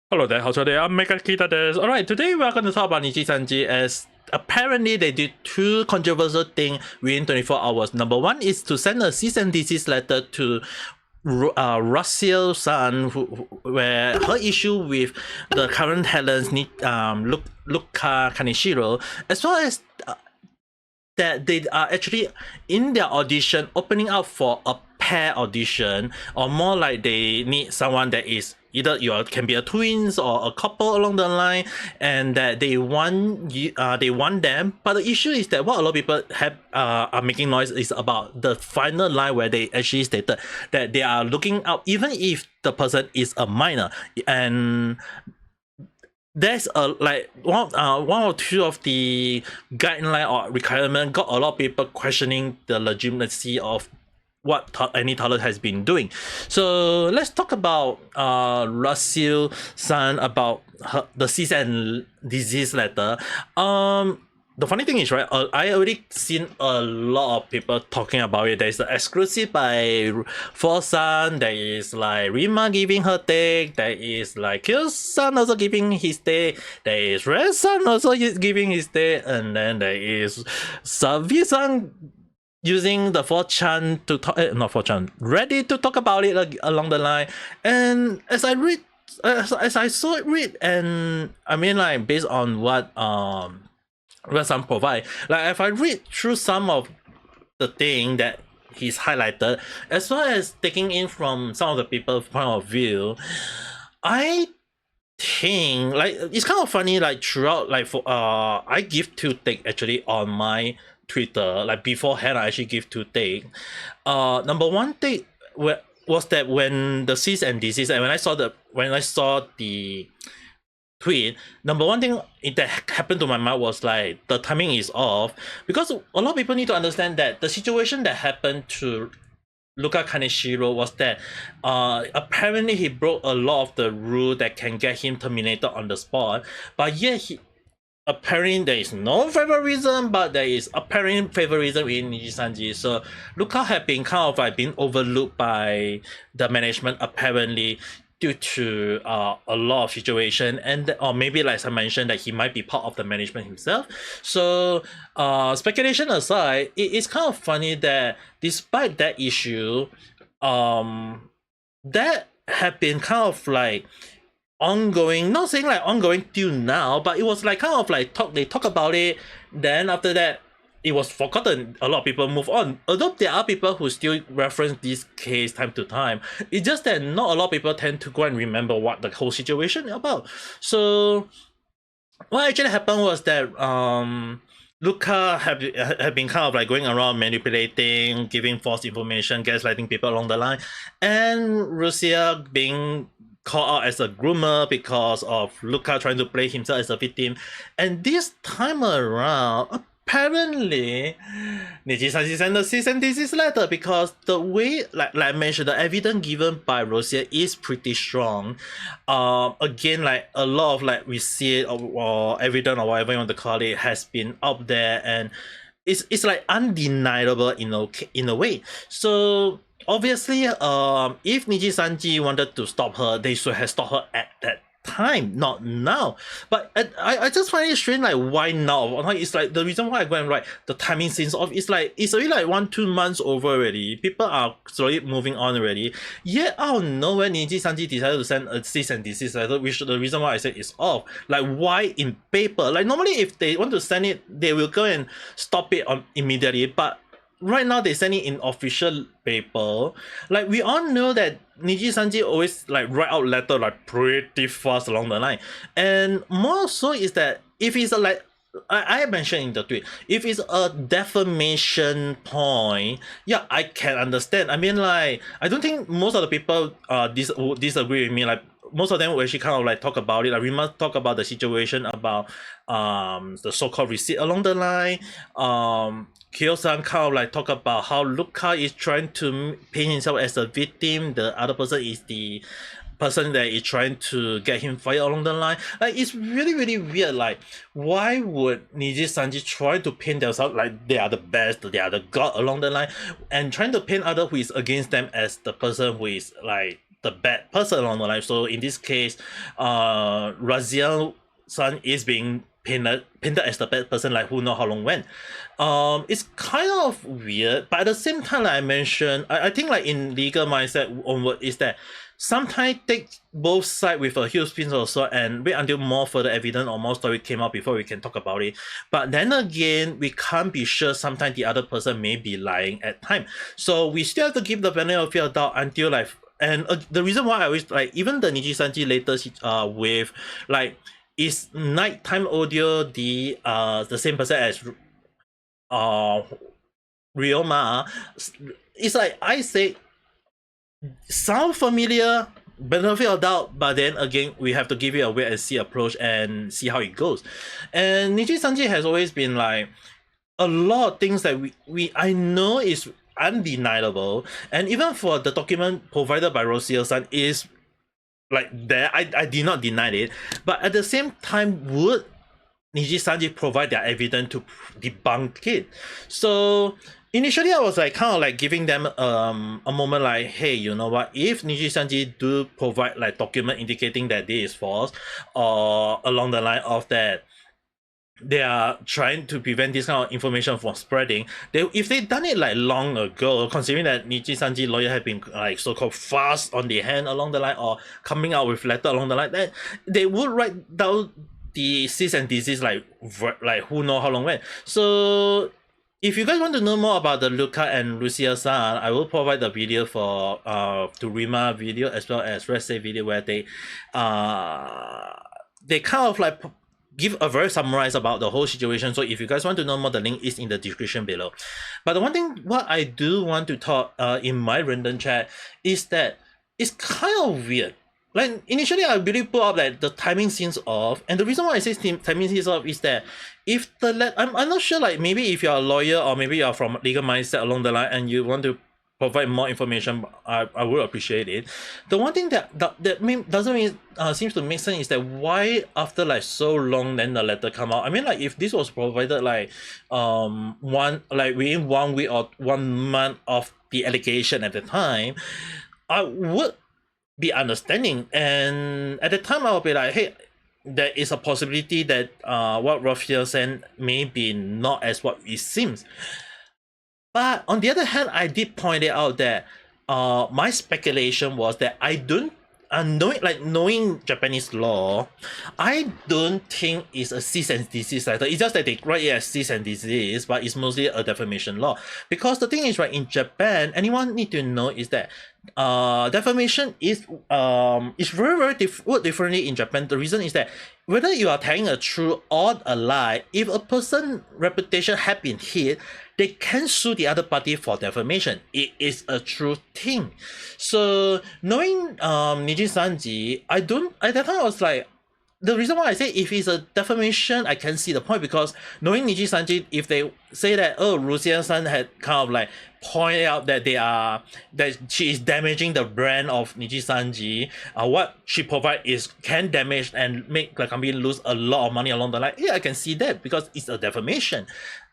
Hello there, how's your day? I'm Mega Kita des. Alright, today we are going to talk about Nijisanji as apparently they did two controversial things within 24 hours. Number one is to send a cease and desist letter to Russell-san, where her issue with the current talents Luca Kaneshiro, as well as that they are actually in their audition opening up for a pair audition, or more like they need someone that is either you can be a twins or a couple along the line, and that they want them. But the issue is that what a lot of people have are making noise is about the final line where they actually stated that they are looking out even if the person is a minor, and there's a like one or two of the guideline or requirement got a lot of people questioning the legitimacy of what any talent has been doing. So let's talk about Russell-san about the cease and desist letter. The funny thing is, right, I already seen a lot of people talking about it. There's the exclusive by FuwaMoco, there is like Rima giving her take, there is like Kyo-san also giving his take, there is Red-san also giving his take, and then there is Savi-san using the 4chan to talk, not 4chan, Reddit to talk about it along the line. And as I read, as I saw it read, and I mean like based on what some provide, like if I read through some of the thing that he's highlighted, as well as taking in from some of the people's point of view, I think like it's kind of funny, like throughout, like for I give two take actually on my Twitter, like beforehand I actually give two take. Number one take was that when the cease and desist, and when I saw the tweet, number one thing that happened to my mind was like the timing is off, because a lot of people need to understand that the situation that happened to Luca Kaneshiro was that apparently he broke a lot of the rule that can get him terminated on the spot, but yet apparently there is no favorism, but there is apparent favorism in Nijisanji. So Luca had been kind of like being overlooked by the management apparently, due to a lot of situation, and or maybe like I mentioned that he might be part of the management himself. So speculation aside, it is kind of funny that despite that issue, that have been kind of like ongoing, not saying like ongoing till now, but it was like kind of like they talk about it, then after that it was forgotten. A lot of people move on, although there are people who still reference this case time to time. It's just that not a lot of people tend to go and remember what the whole situation is about. So what actually happened was that Luca have been kind of like going around manipulating, giving false information, gaslighting people along the line, and Russia being called out as a groomer because of Luca trying to play himself as a victim. And this time around, apparently Nijisanji sent a cease and desist letter, because the way, like I mentioned, the evidence given by Rosia is pretty strong. Again, like a lot of like receipt or evidence or whatever you want to call it has been out there, and it's like undeniable in a way. So obviously, if Nijisanji wanted to stop her, they should have stopped her at that time, not now. But I just find it strange, like why now? Like it's like the reason why I go and write the timing seems off. It's like it's already like 1-2 months over already. People are slowly moving on already. Yet out of nowhere, Nijisanji decided to send a cease and desist letter, which the reason why I said it's off. Like why in paper? Like normally if they want to send it, they will go and stop it on immediately. But right now they send it in official paper. Like we all know that Nijisanji always like write out letter like pretty fast along the line, and more so is that if it's a, like I mentioned in the tweet, if it's a defamation point, yeah, I can understand. I mean, like I don't think most of the people disagree with me. Like most of them will actually kind of like talk about it. Like we must talk about the situation about the so-called receipt along the line. Kyo-san kind of like talk about how Luca is trying to paint himself as a victim, the other person is the person that is trying to get him fired along the line. Like it's really weird. Like why would Nijisanji try to paint themselves like they are the best, they are the god along the line, and trying to paint other who is against them as the person who is like the bad person along the line. So in this case, Raziel-san is being painted as the bad person, like who know how long when. It's kind of weird, but at the same time, like I mentioned, I think like in legal mindset onward is that sometimes take both sides with a huge pinch of salt and wait until more further evidence or more story came out before we can talk about it. But then again, we can't be sure. Sometimes the other person may be lying at time, so we still have to give the benefit of doubt until like. And the reason why I always like even the Nijisanji latest with like is nighttime audio the same person as Ryoma. It's like I say sound familiar, benefit of doubt, but then again we have to give it a wait and see approach and see how it goes. And Nijisanji has always been like a lot of things that I know is undeniable, and even for the document provided by Raziel-san is like there, I did not deny it, but at the same time would Nijisanji provide their evidence to debunk it. So initially I was like kind of like giving them a moment like, hey, you know what, if Nijisanji do provide like document indicating that this is false, or along the line of that they are trying to prevent this kind of information from spreading. If they done it like long ago, considering that Nijisanji lawyer had been like so-called fast on the hand along the line or coming out with letter along the line, then they would write down the cease and desist like who know how long when. So if you guys want to know more about the Luca and Lucia-san, I will provide the video for to Rima video as well as Red Say video where they kind of like give a very summarize about the whole situation. So if you guys want to know more, the link is in the description below. But the one thing what I do want to talk in my random chat is that it's kind of weird. Like initially I really put up like the timing seems off, and the reason why I say timing seems off is that if I'm not sure, like maybe if you're a lawyer or maybe you're from legal mindset along the line and you want to provide more information, I would appreciate it. The one thing that seems to make sense is that why after like so long then the letter come out. I mean, like if this was provided like within 1 week or 1 month of the allegation at the time, I would be understanding, and at the time I would be like, hey, there is a possibility that what Raziel said may be not as what it seems. But on the other hand, I did point it out that my speculation was that I don't knowing Japanese law, I don't think it's a cease and desist letter. It's just that they write it as cease and desist, but it's mostly a defamation law. Because the thing is, right, in Japan, anyone need to know is that defamation is very differently in Japan. The reason is that whether you are telling a truth or a lie, if a person's reputation have been hit, they can sue the other party for defamation. It is a true thing. So knowing Nijisanji, at that time I was like, the reason why I say if it's a defamation, I can see the point, because knowing Nijisanji, if they say that Raziel-san had kind of like pointed out that that she is damaging the brand of Nijisanji, what she provide can damage and make the company lose a lot of money along the line. Yeah, I can see that because it's a defamation.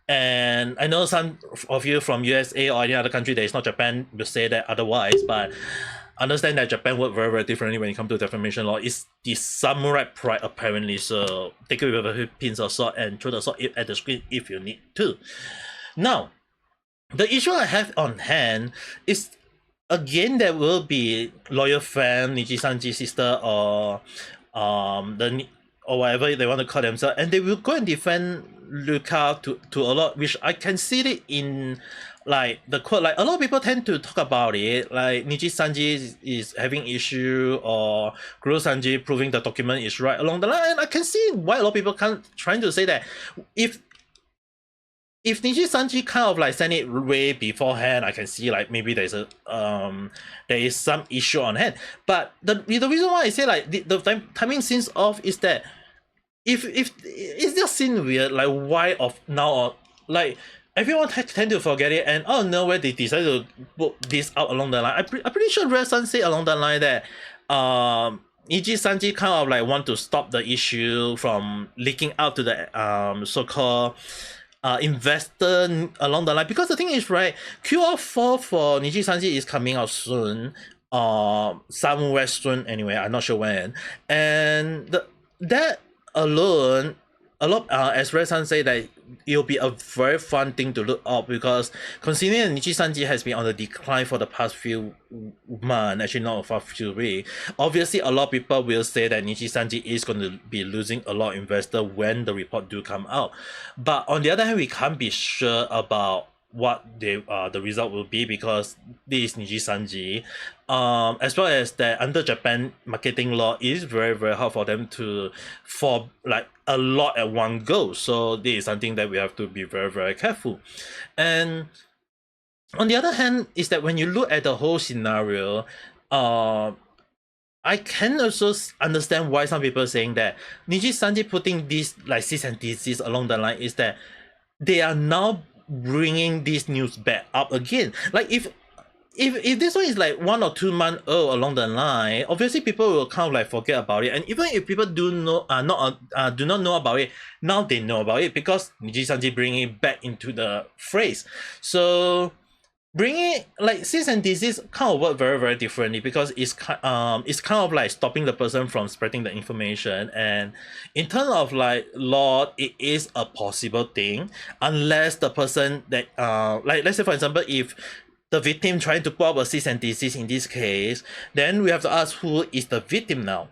And I know some of you from USA or any other country that is not Japan will say that otherwise, but understand that Japan work very, very differently when it comes to defamation law. It's the samurai pride apparently, so take it with a pinch of salt and throw the salt at the screen if you need to. Now, the issue I have on hand is, again, there will be lawyer fan, Nijisanji sister, or or whatever they want to call themselves, and they will go and defend Luca to a lot, which I can see it in like the quote. Like a lot of people tend to talk about it, like Nijisanji is having issue or Kurosanji proving the document is right along the line, and I can see why a lot of people trying to say that if Nijisanji kind of like sent it way beforehand, I can see like maybe there is some issue on hand. But the reason why I say like the timing seems off is that if it just seems weird, like why of now, or like everyone tend to forget it, and out of nowhere they decided to put this out along the line. I'm pretty sure Red-san said along the line that Nijisanji kind of like want to stop the issue from leaking out to the so-called investor along the line, because the thing is, right, QR4 for Nijisanji is coming out soon. somewhere soon anyway, I'm not sure when. And that alone, a lot as Red-san say that it'll be a very fun thing to look up, because considering Nijisanji has been on the decline for the past few months, actually not for a few weeks, obviously a lot of people will say that Nijisanji is going to be losing a lot of investor when the report do come out. But on the other hand, we can't be sure about what the result will be, because this is Nijisanji, as well as that under Japan marketing law is very very hard for them to for like a lot at one go. So this is something that we have to be very very careful. And on the other hand, is that when you look at the whole scenario, I can also understand why some people are saying that Nijisanji putting this like cease and desist along the line is that they are now bringing this news back up again. Like if this one is like 1 or 2 months old along the line, obviously people will kind of like forget about it. And even if people do know do not know about it, now they know about it because Nijisanji bringing it back into the phrase. So bringing like cease and desist kind of work very very differently, because it's kind of like stopping the person from spreading the information. And in terms of like law, it is a possible thing unless the person that like let's say for example, if the victim trying to put up a cease and desist in this case, then we have to ask who is the victim now.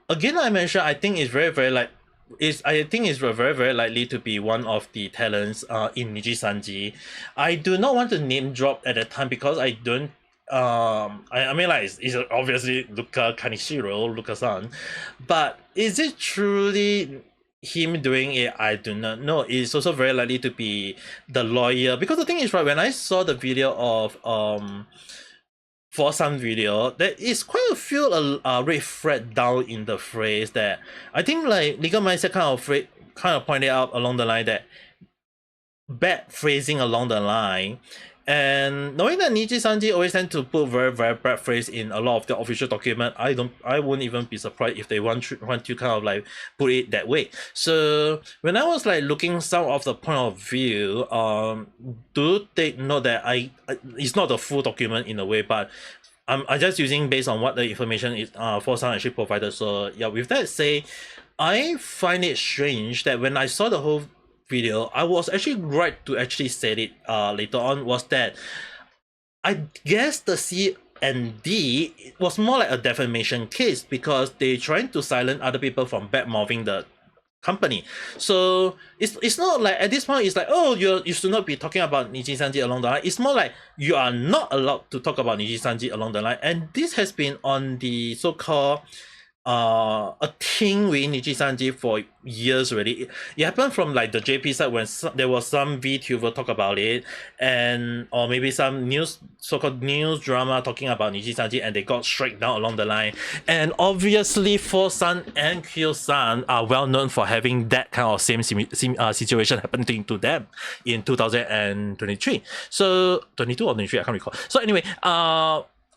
Again, I mentioned I think it's very very like I think it's very very likely to be one of the talents in Nijisanji. I do not want to name drop at the time because I don't I mean like it's obviously Luka-san, but is it truly him doing it? I do not know. It's also very likely to be the lawyer, because the thing is, right, when I saw the video of for some video, there is quite a few red thread down in the phrase that I think like legal mindset kind of pointed out along the line that bad phrasing along the line. And knowing that Nijisanji always tend to put very very bad phrase in a lot of the official document, I wouldn't even be surprised if they want to kind of like put it that way. So when I was like looking some of the point of view, do take note that it's not the full document in a way, but I'm just using based on what the information is FalseEyeD actually provided. So yeah, with that say, I find it strange that when I saw the whole video, I was actually right to actually say it later on, was that I guess the C and D was more like a defamation case, because they trying to silence other people from bad-mouthing the company. So it's not like at this point it's like, oh, you should not be talking about Nijisanji along the line. It's more like you are not allowed to talk about Nijisanji along the line. And this has been on the so-called a thing with Nijisanji for years already. It happened from like the JP side when there was some Vtuber talk about it, and or maybe some so-called news drama talking about Nijisanji, and they got struck down along the line. And obviously FalseEyeD and Kyo-san are well known for having that kind of same situation happening to them in 2023. So 22 or 23, I can't recall. So anyway,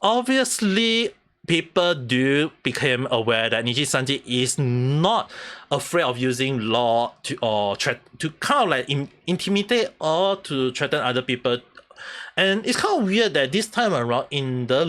obviously people do become aware that Nijisanji is not afraid of using law to to kind of like intimidate or to threaten other people. And it's kind of weird that this time around in the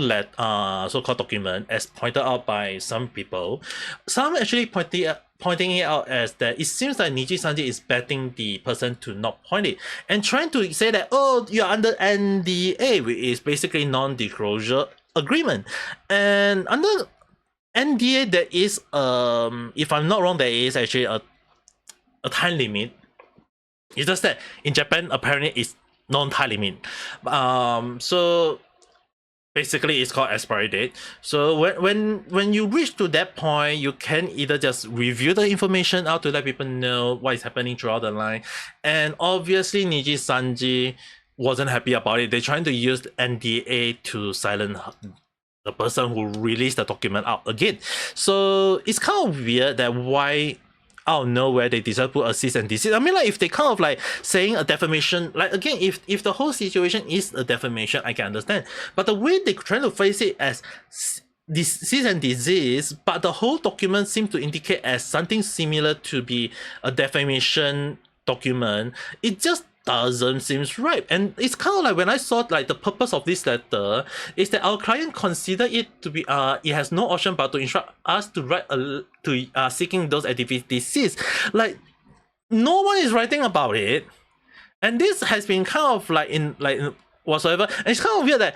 so-called document, as pointed out by some people, some actually pointing it out as that it seems like Nijisanji is betting the person to not point it and trying to say that, oh, you're under NDA, which is basically non-disclosure agreement. And under NDA there is if I'm not wrong, there is actually a time limit. It's just that in Japan apparently it's non-time limit. So basically it's called expiry date. So when you reach to that point, you can either just review the information out to let people know what is happening throughout the line. And obviously Nijisanji wasn't happy about it. They're trying to use NDA to silence the person who released the document out again. So it's kind of weird that why out of nowhere they decided to put a cease and desist. I mean, like if they kind of like saying a defamation, like again, if the whole situation is a defamation, I can understand. But the way they're trying to phrase it as this cease and desist, but the whole document seems to indicate as something similar to be a defamation document, it just doesn't seem right. And it's kind of like when I saw like the purpose of this letter is that our client consider it to be it has no option but to instruct us to write seeking those activities. Like no one is writing about it, and this has been kind of like in whatsoever. And it's kind of weird that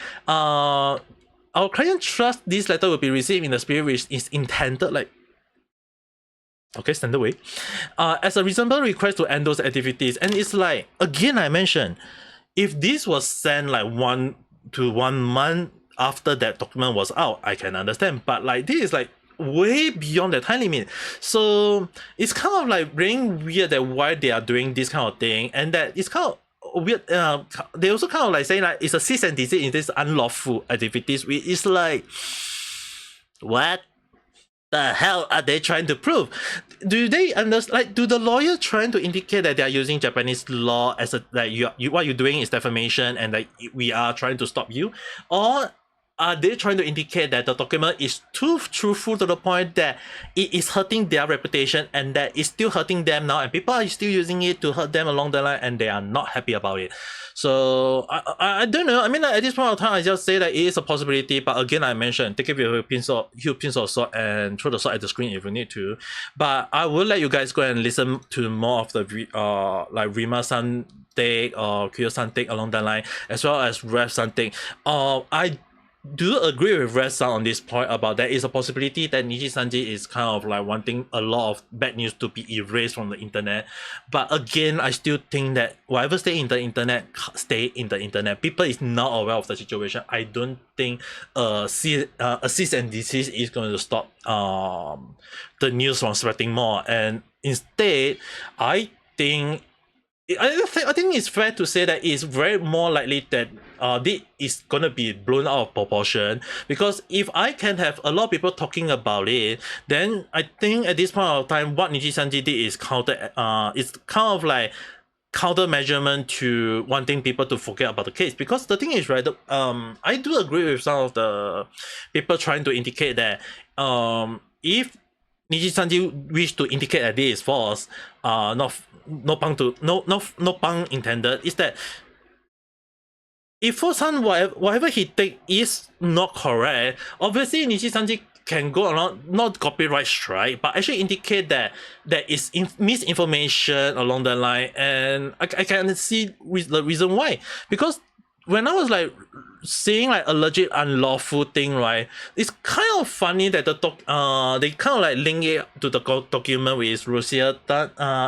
our client trust this letter will be received in the spirit which is intended, like, okay, standard way, as a reasonable request to end those activities. And it's like, again, I mentioned, if this was sent like 1 to 1 month after that document was out, I can understand. But like this is like way beyond the time limit. So it's kind of like really weird that why they are doing this kind of thing, and that it's kind of weird. They also kind of like saying like it's a cease and desist in this unlawful activities, which is like, what the hell are they trying to prove? Do they understand? Like, do the lawyer trying to indicate that they are using Japanese law as a like what you're doing is defamation and like we are trying to stop you, or are they trying to indicate that the document is too truthful to the point that it is hurting their reputation and that it's still hurting them now, and people are still using it to hurt them along the line, and they are not happy about it? So I don't know. I mean, like, at this point of time, I just say that it is a possibility. But again, I mentioned, take it with a pinch of salt and throw the salt at the screen if you need to. But I will let you guys go and listen to more of the like Rima-san take or Kyo-san take along that line, as well as Rev-san take. I do agree with Red-san on this point about there is a possibility that Nijisanji is kind of like wanting a lot of bad news to be erased from the internet. But again, I still think that whatever stay in the internet, stay in the internet. People is not aware of the situation. I don't think a cease and desist is going to stop the news from spreading more. And instead, I think it's fair to say that it's very more likely that this is gonna be blown out of proportion, because if I can have a lot of people talking about it, then I think at this point of time what Nijisanji did is it's kind of like counter measurement to wanting people to forget about the case. Because the thing is, right, I do agree with some of the people trying to indicate that if Nijisanji wish to indicate that this is false, no pun intended, is that if Fosan whatever he take is not correct, obviously Nijisanji can go around, not copyright strike, but actually indicate that there is misinformation along the line. And I can see the reason why. Because when I was like seeing like a legit unlawful thing, right, it's kind of funny that they kind of like link it to the document with Russia,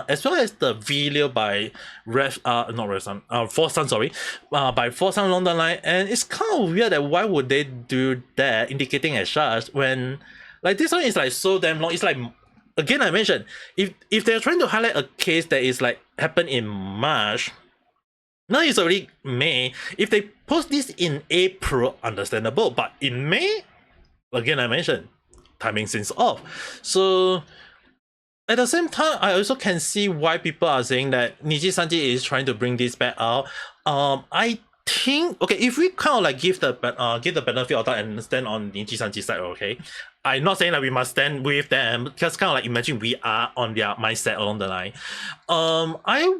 as well as the video by Fosan, sorry, by Fosan along the line. And it's kind of weird that why would they do that, indicating as such, when like this one is like so damn long. It's like, again, I mentioned, if they're trying to highlight a case that is like happened in March, now it's already May. If they post this in April, understandable. But in May, again, I mentioned, timing seems off. So at the same time, I also can see why people are saying that Nijisanji is trying to bring this back out. I think, okay, if we kind of like give the benefit of doubt and stand on Nijisanji's side, okay, I'm not saying that we must stand with them, because kind of like imagine we are on their mindset along the line. I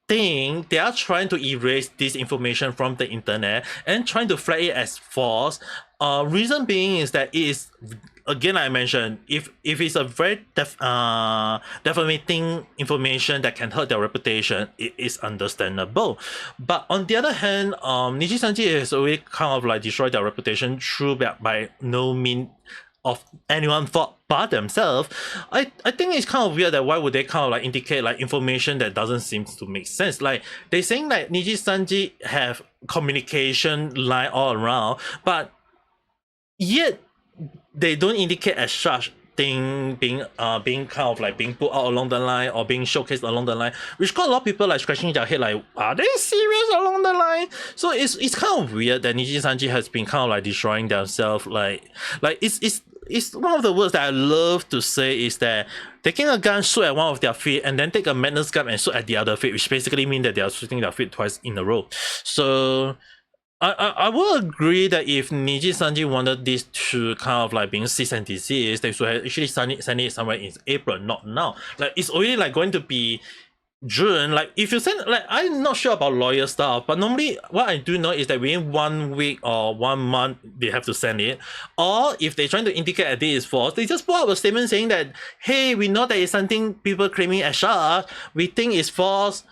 think they are trying to erase this information from the internet and trying to flag it as false. Reason being is that it is, again, I mentioned, if it's a very defamating information that can hurt their reputation, it is understandable. But on the other hand, Nijisanji has already kind of like destroyed their reputation through by no means of anyone fault but themselves. I think it's kind of weird that why would they kind of like indicate like information that doesn't seem to make sense. Like they saying like Nijisanji have communication line all around, but yet they don't indicate as such thing being kind of like being put out along the line or being showcased along the line, which got a lot of people like scratching their head like, are they serious along the line? So it's kind of weird that Nijisanji has been kind of like destroying themselves. Like it's one of the words that I love to say is that taking a gun, shoot at one of their feet, and then take a madness gun and shoot at the other feet, which basically means that they are shooting their feet twice in a row. So I will agree that if Nijisanji wanted this to kind of like being cease and desist, they should have actually send it somewhere in April, not now. Like it's already like going to be June, like if you send, like I'm not sure about lawyer stuff, but normally what I do know is that within 1 week or 1 month they have to send it. Or if they're trying to indicate that this is false, they just put out a statement saying that, hey, we know that it's something people claiming as us, we think it's false,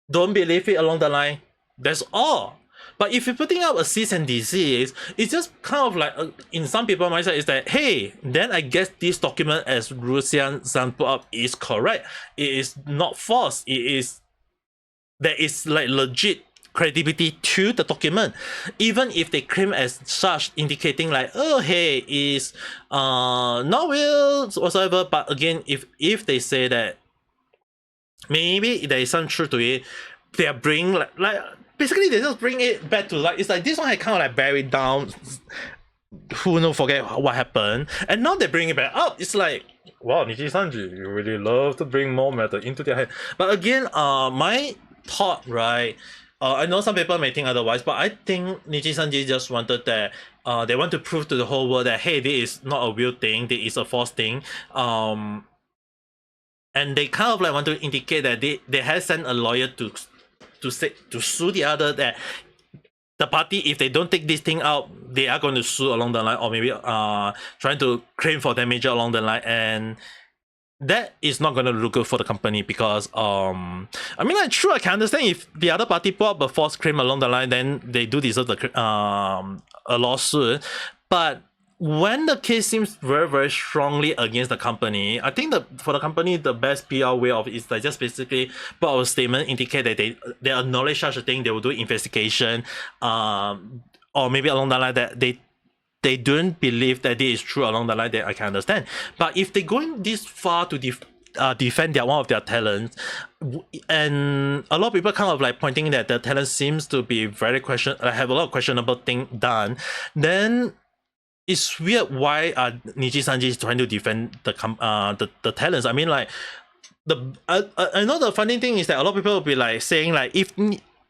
don't believe it along the line. That's all. But if you're putting out a cease and desist, it's just kind of like, in some people's mindset, is that, hey, then I guess this document as Rusian-san put up is correct. It is not false. There is like legit credibility to the document. Even if they claim as such, indicating like, oh, hey, is not real whatsoever. But again, if they say that maybe there is some truth to it, they are bringing like basically they just bring it back to like, it's like this one had kind of like buried down, who knows, forget what happened, and now they bring it back up. It's like, wow, Nijisanji, you really love to bring more matter into their head. But again, my thought, right, I know some people may think otherwise, but I think Nijisanji just wanted that they want to prove to the whole world that, hey, this is not a real thing, this is a false thing. And they kind of like want to indicate that they have sent a lawyer to sue the other, that the party, if they don't take this thing out, they are going to sue along the line, or maybe trying to claim for damage along the line, and that is not going to look good for the company. Because I mean, like, true, I can understand if the other party put up a false claim along the line, then they do deserve a lawsuit. But when the case seems very, very strongly against the company, I think for the company, the best PR way of it is like just basically put out a statement, indicate that they acknowledge such a thing, they will do investigation, or maybe along the line that they don't believe that this is true along the line, that I can understand. But if they're going this far to defend one of their talents, and a lot of people kind of like pointing that the talent seems to be very have a lot of questionable thing done, then it's weird why Nijisanji is trying to defend the talents. I mean, like, I know the funny thing is that a lot of people will be like saying like,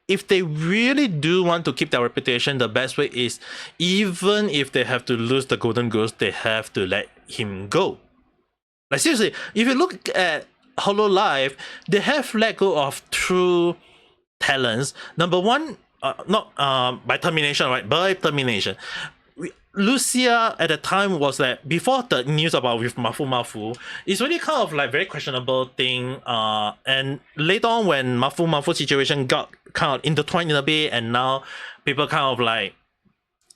if they really do want to keep their reputation, the best way is, even if they have to lose the Golden Goose, they have to let him go. Like, seriously, if you look at HoloLive, they have let go of two talents. Number one, not by termination, right? By termination. Lucia at the time was that, before the news about with Mafu, it's really kind of like very questionable thing. And later on, when Mafu situation got kind of intertwined in a bit, and now people kind of like,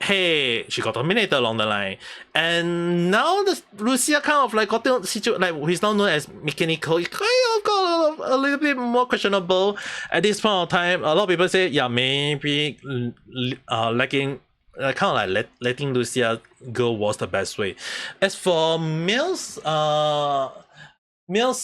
hey, she got terminated along the line, and now the Lucia kind of like got the situation, like, he's now known as mechanical, it kind of got a little bit more questionable at this point of time. A lot of people say, yeah, maybe lacking. Kind of like letting Lucia go was the best way. As for Mills, or Mele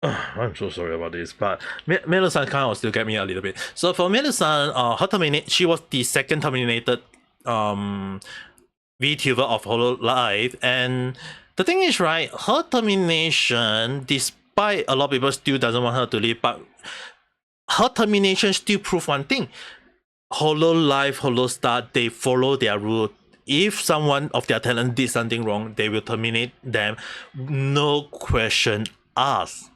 I'm so sorry about this, but Mele-san kind of still get me a little bit. So for Mele-san, she was the second terminated VTuber of HoloLive, and the thing is, right, her termination, despite a lot of people still doesn't want her to leave, but her termination still prove one thing: HoloLive, HoloStar, they follow their rule. If someone of their talent did something wrong, they will terminate them, no question asked.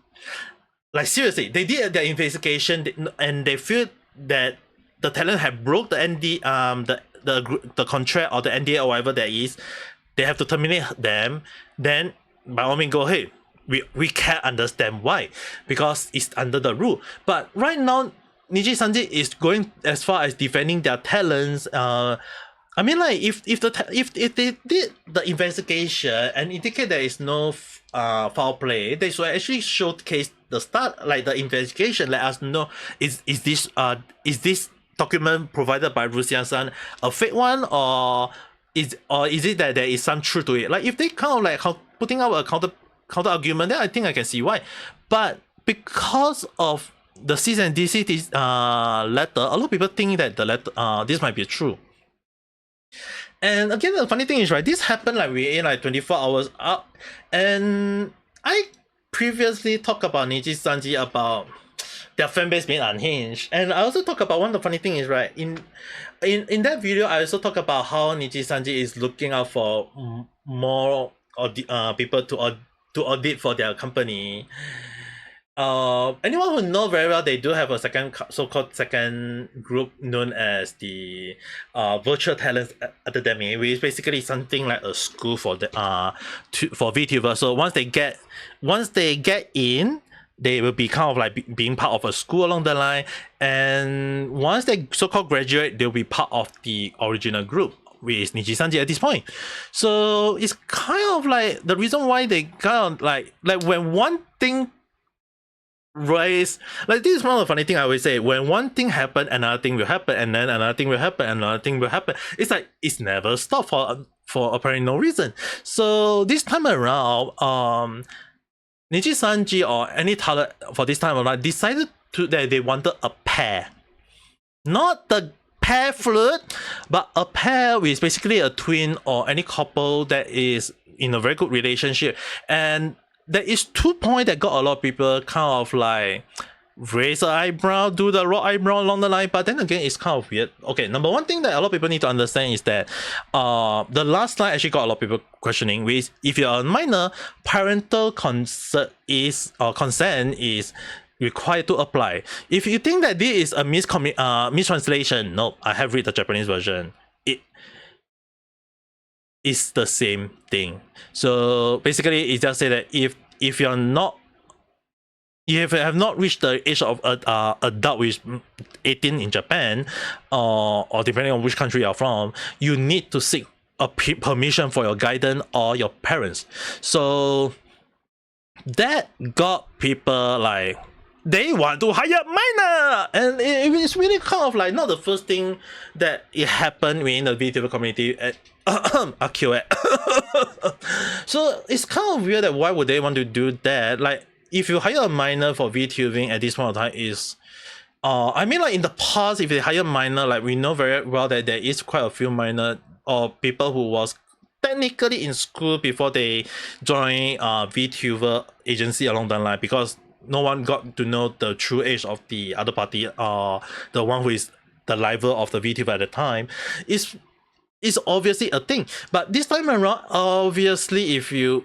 Like, seriously, they did their investigation, and they feel that the talent have broke the the contract or the NDA or whatever that is. They have to terminate them. Then by all means, go ahead. We can't understand why, because it's under the rule. But right now, Nijisanji is going as far as defending their talents. I mean, like, if they did the investigation and indicate there is no foul play, they should actually showcase the start, like the investigation. Let us know, is this document provided by Rusian-san a fake one, or is it that there is some truth to it? Like, if they kind of like putting out a counter argument, then I think I can see why. But because of the cease and desist letter, a lot of people think that the letter this might be true. And again, the funny thing is, right, this happened like within like 24 hours up, and I previously talked about Nijisanji about their fan base being unhinged. And I also talk about one of the funny thing is right in that video I also talk about how Nijisanji is looking out for more people to audit for their company. Anyone who know very well, they do have a so-called second group known as the Virtual Talents Academy, which is basically something like a school for the for VTuber. So once they get in, they will be kind of like being part of a school along the line, and once they so-called graduate, they'll be part of the original group, which is Nijisanji at this point. So it's kind of like the reason why they kind of like when one thing raise, like this is one of the funny thing I always say, when one thing happen, another thing will happen, and then another thing will happen, another thing will happen. It's like it's never stopped for apparently no reason. So this time around, Nijisanji or any talent for this time around decided that they wanted a pair, not the pair flute, but a pair with basically a twin or any couple that is in a very good relationship. And there is 2 points that got a lot of people kind of like raise an eyebrow, do the raw eyebrow along the line, but then again it's kind of weird. Okay, number one thing that a lot of people need to understand is that the last line actually got a lot of people questioning, which if you're a minor, parental consent is required to apply. If you think that this is a mistranslation, no, I have read the Japanese version. It is the same thing. So basically it just say that if you're not, if you have not reached the age of adult, which is 18 in Japan, or depending on which country you're from, you need to seek a permission for your guardian or your parents. So that got people like, they want to hire minor, and it's really kind of like not the first thing that it happened within the VTuber community at AQA. So it's kind of weird that why would they want to do that? Like if you hire a minor for VTubing at this point of time is, I mean like in the past if they hire minor, like we know very well that there is quite a few minor or people who was technically in school before they join VTuber agency along the line, because no one got to know the true age of the other party, the one who is the rival of the VTuber at the time. Is obviously a thing. But this time around, obviously if you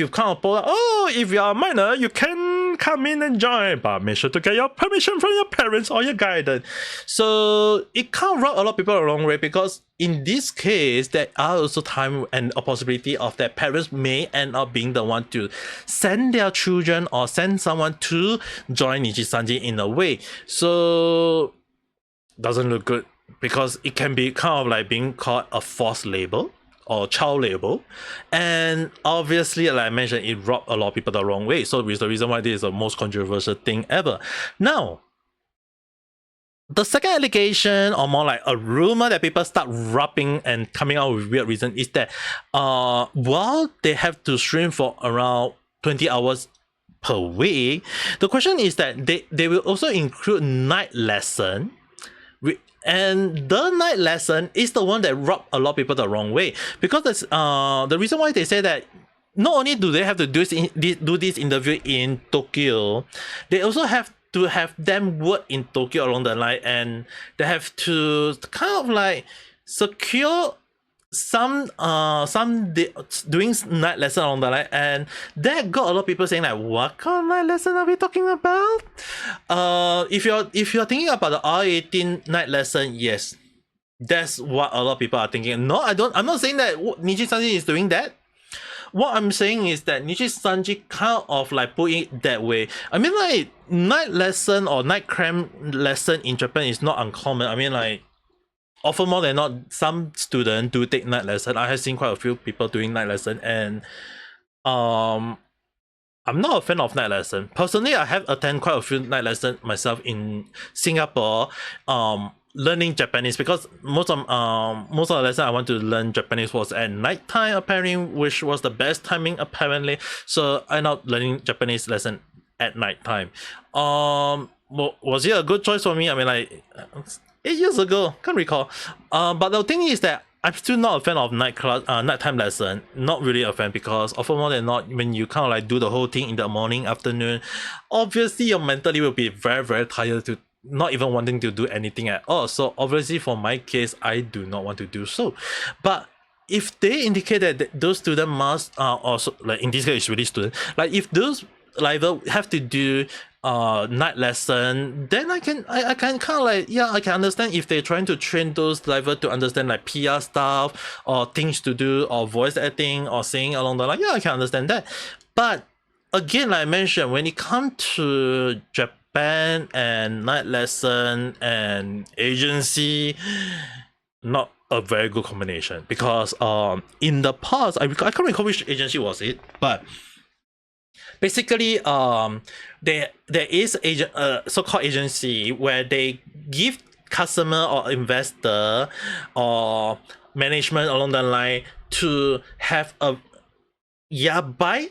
kind of pull out, oh, if you are a minor, you can come in and join, but make sure to get your permission from your parents or your guardian. So it can't rub a lot of people the wrong way, because in this case, there are also time and a possibility of that parents may end up being the one to send their children or send someone to join Nijisanji in a way. So doesn't look good, because it can be kind of like being called a false label or child label, and obviously like I mentioned, it rubbed a lot of people the wrong way. So it's the reason why this is the most controversial thing ever. Now the second allegation, or more like a rumor that people start rubbing and coming out with weird reason, is that while they have to stream for around 20 hours per week, the question is that they will also include night lesson. And the night lesson is the one that rubbed a lot of people the wrong way, because that's the reason why they say that not only do they have to do this interview in Tokyo, they also have to have them work in Tokyo along the line, and they have to kind of like secure some doing night lesson along the line, and that got a lot of people saying like, what kind of night lesson are we talking about? If you're thinking about the R18 night lesson, yes, that's what a lot of people are thinking. No, I'm not saying that Nijisanji is doing that. What I'm saying is that Nijisanji kind of like put it that way. I mean like night lesson or night cram lesson in Japan is not uncommon. I mean like often more than not, some students do take night lesson. I have seen quite a few people doing night lesson, and I'm not a fan of night lesson. Personally, I have attended quite a few night lessons myself in Singapore, learning Japanese, because most of the lesson I want to learn Japanese was at night time apparently, which was the best timing apparently. So I ended up learning Japanese lesson at night time. Was it a good choice for me? I mean like 8 years ago, can't recall. But the thing is that I'm still not a fan of nighttime lesson. Not really a fan, because often more than not, when you kind of like do the whole thing in the morning, afternoon, obviously your mentally will be very, very tired to not even wanting to do anything at all. So obviously for my case, I do not want to do so. But if they indicate that those students must also, like in this case it's really student, like if those like have to do night lesson, then I can kind of like, yeah, I can understand if they're trying to train those driver to understand like PR stuff or things to do or voice acting or singing along the line. Yeah, I can understand that. But again, like I mentioned, when it comes to Japan and night lesson and agency, not a very good combination, because in the past I can't recall which agency was it, but basically there is agent so-called agency where they give customer or investor or management along the line to have a buy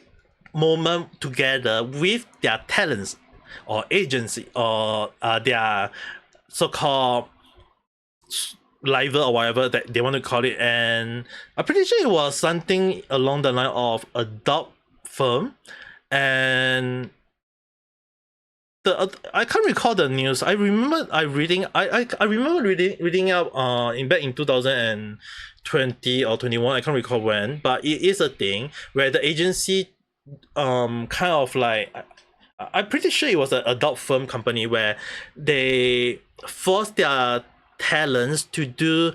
moment together with their talents or agency or their so-called liver or whatever that they want to call it. And I'm pretty sure it was something along the line of adult firm. And I can't recall the news. I remember I remember reading up in back in 2020 or 21. I can't recall when, but it is a thing where the agency kind of like, I'm pretty sure it was an adult firm company where they forced their talents to do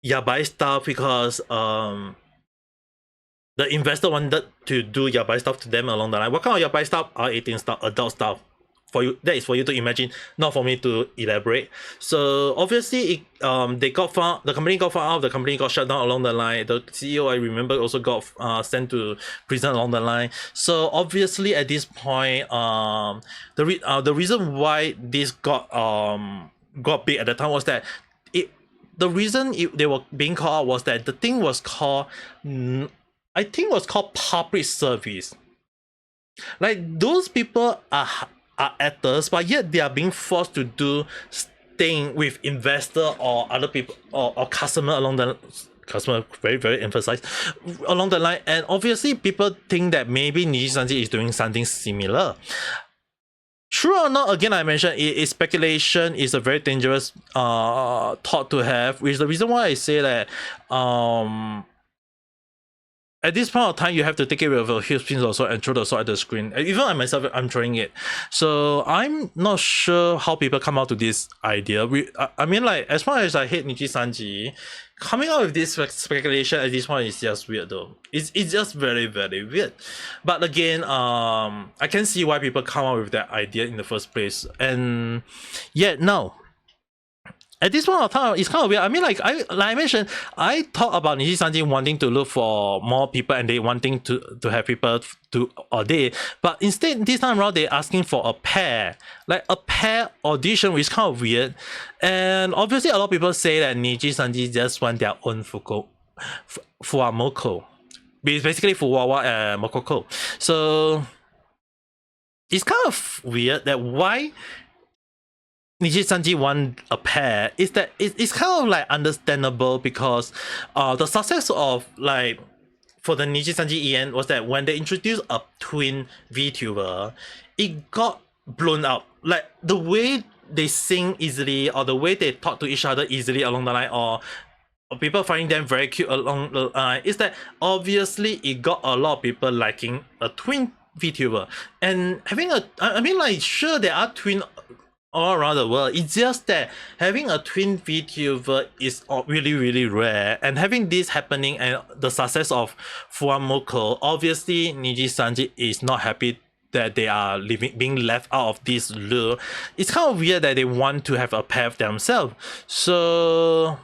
yabai stuff, because the investor wanted to do yabai stuff to them along the line. What kind of yabai stuff? R18 stuff, adult stuff. For you, that is for you to imagine, not for me to elaborate. So obviously, they got found. The company got found out. The company got shut down along the line. The CEO, I remember, also got sent to prison along the line. So obviously, at this point, the reason why this got big at the time was that the reason they were being called out was that the thing was called, I think was called public service. Like those people are actors, but yet they are being forced to do thing with investor or other people or customer along the customer, very very emphasized, along the line. And obviously people think that maybe Nijisanji is doing something similar. True or not, again, I mentioned it, speculation is a very dangerous thought to have, which is the reason why I say that at this point of time, you have to take it with a huge pinch of salt and throw the salt at the screen. Even I myself, I'm throwing it. So I'm not sure how people come out to this idea. I mean, like, as much as I hate Nijisanji, coming out with this speculation at this point is just weird though. It's just very, very weird. But again, I can see why people come out with that idea in the first place. And yet now, at this point of time, it's kind of weird. I mean, like I mentioned, I talked about Nijisanji wanting to look for more people and they wanting to have people to audit. But instead, this time around, they're asking for a pair. Like a pair audition, which is kind of weird. And obviously, a lot of people say that Nijisanji just want their own FuwaMoco. It's basically Fuwawa and Mokoko. So it's kind of weird that why Nijisanji want a pair is that it's kind of like understandable, because the success of like for the Nijisanji EN was that when they introduced a twin VTuber, it got blown up. Like the way they sing easily or the way they talk to each other easily along the line, or people finding them very cute along the line, is that obviously it got a lot of people liking a twin VTuber. And having I mean, like, sure, there are twin all around the world. It's just that having a twin VTuber is really, really rare. And having this happening and the success of FuwaMoco, obviously Nijisanji is not happy that they are being left out of this lure. It's kind of weird that they want to have a pair themselves. So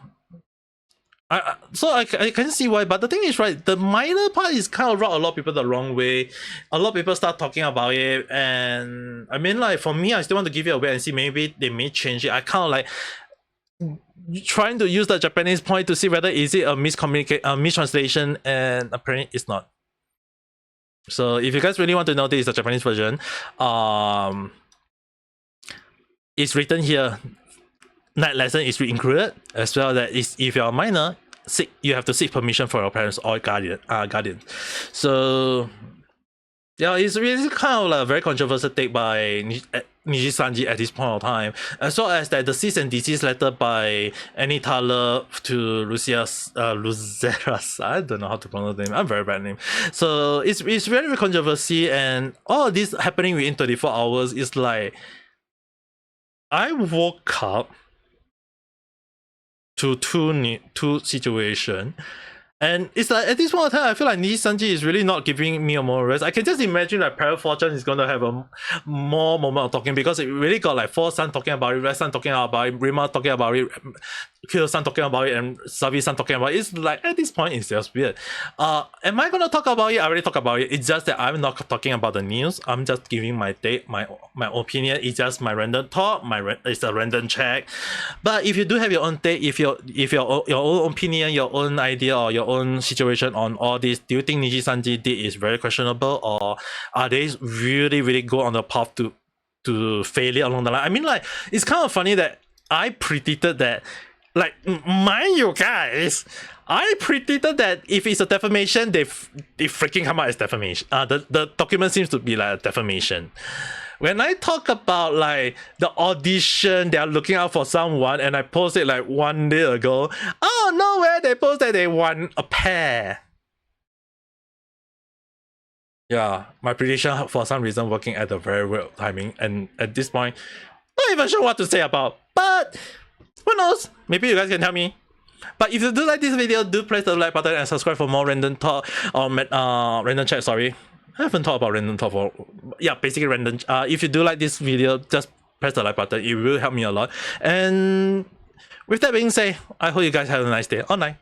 I can see why, but the thing is, right, the minor part is kind of rubbed a lot of people the wrong way. A lot of people start talking about it, and I mean, like, for me, I still want to give it a wait and see. Maybe they may change it. I kind of like trying to use the Japanese point to see whether is it a mistranslation, and apparently it's not. So if you guys really want to know, this is the Japanese version. It's written here. Night lesson is included, as well that is if you're a minor, you have to seek permission from your parents or guardian. So yeah, it's really kind of like a very controversial take by Nijisanji at this point of time, as well as that the cease and desist letter by Annie Thaler to Luzeras. I don't know how to pronounce the name. I'm very bad name. So it's very controversy, and all of this happening within 24 hours is like, I woke up to two situation. And it's like, at this point of time, I feel like Nijisanji is really not giving me a more rest. I can just imagine like Parallel Fortune is going to have a more moment of talking, because it really got like Four-san talking about it, Red-san talking about it, Rima talking about it, Kyo-san talking about it, and Savi-san talking about it. It's like, at this point, it's just weird. Am I going to talk about it? I already talked about it. It's just that I'm not talking about the news. I'm just giving my take, my opinion. It's just my random thought. It's a random check. But if you do have your own take, if your own opinion, your own idea, or your own situation on all this, do you think Nijisanji did is very questionable, or are they really go on the path to failure along the line? I mean, like, it's kind of funny that I predicted that, like, mind you guys, I predicted that if it's a defamation, they freaking come out as defamation. The document seems to be like a defamation. When I talk about like the audition, they are looking out for someone, and I posted like 1 day ago, oh, nowhere they posted they want a pair. Yeah, my prediction for some reason working at a very weird timing, and at this point, not even sure what to say about. But who knows? Maybe you guys can tell me. But if you do like this video, do press the like button and subscribe for more random talk or random chat. Sorry, I haven't talked about random talk for, yeah, basically random. If you do like this video, just press the like button. It will help me a lot. And with that being said, I hope you guys have a nice day or night.